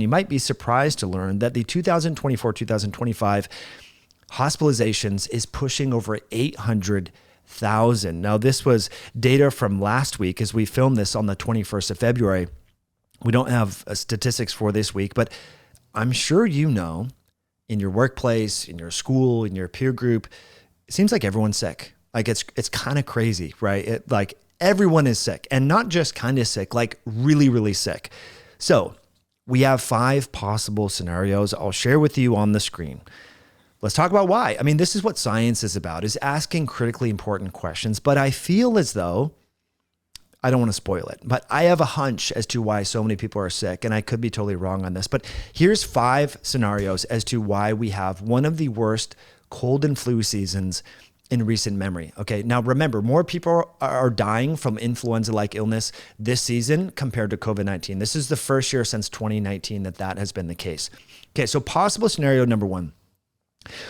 You might be surprised to learn that the 2024-2025 hospitalizations is pushing over 800,000. Now, this was data from last week as we filmed this on the 21st of February. We don't have statistics for this week, but I'm sure you know in your workplace, in your school, in your peer group, it seems like everyone's sick. Like it's kind of crazy, right? Like everyone is sick, and not just kind of sick, like really, really sick. So we have 5 possible scenarios I'll share with you on the screen. Let's talk about why. I mean, this is what science is about, is asking critically important questions, but I feel as though, I don't want to spoil it, but I have a hunch as to why so many people are sick, and I could be totally wrong on this, but here's 5 scenarios as to why we have one of the worst cold and flu seasons in recent memory. Okay, now remember, more people are dying from influenza-like illness this season compared to COVID-19. This is the first year since 2019 that has been the case. Okay, so possible scenario number 1,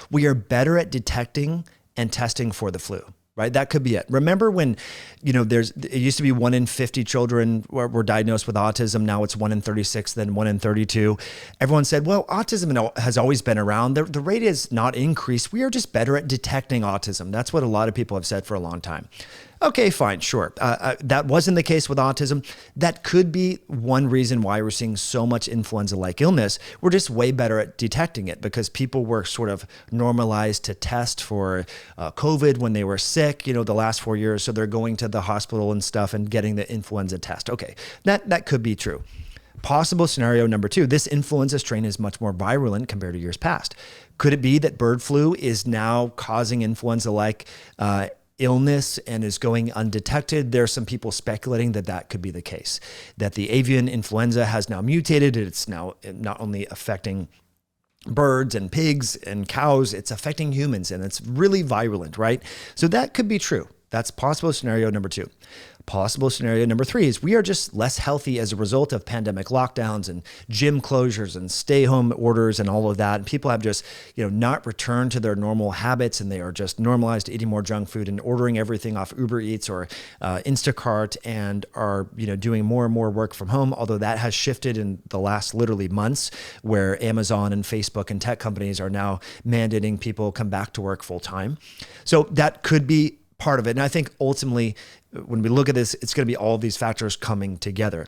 we are better at detecting and testing for the flu. Right? That could be it. Remember when, it used to be 1 in 50 children were diagnosed with autism. Now it's 1 in 36, then 1 in 32. Everyone said, well, autism has always been around. The rate is not increased. We are just better at detecting autism. That's what a lot of people have said for a long time. Okay, fine, sure. That wasn't the case with autism. That could be one reason why we're seeing so much influenza-like illness. We're just way better at detecting it because people were sort of normalized to test for COVID when they were sick, the last 4 years. So they're going to the hospital and stuff and getting the influenza test. Okay, that could be true. Possible scenario number 2, this influenza strain is much more virulent compared to years past. Could it be that bird flu is now causing influenza-like illness and is going undetected? There are some people speculating that could be the case, that the avian influenza has now mutated. It's now not only affecting birds and pigs and cows, it's affecting humans, and it's really virulent, right? So that could be true. That's possible scenario number 2. Possible scenario number 3 is we are just less healthy as a result of pandemic lockdowns and gym closures and stay home orders and all of that. And people have just, not returned to their normal habits, and they are just normalized to eating more junk food and ordering everything off Uber Eats or Instacart, and are, doing more and more work from home. Although that has shifted in the last literally months, where Amazon and Facebook and tech companies are now mandating people come back to work full time. So that could be part of it. And I think ultimately, when we look at this, it's going to be all of these factors coming together.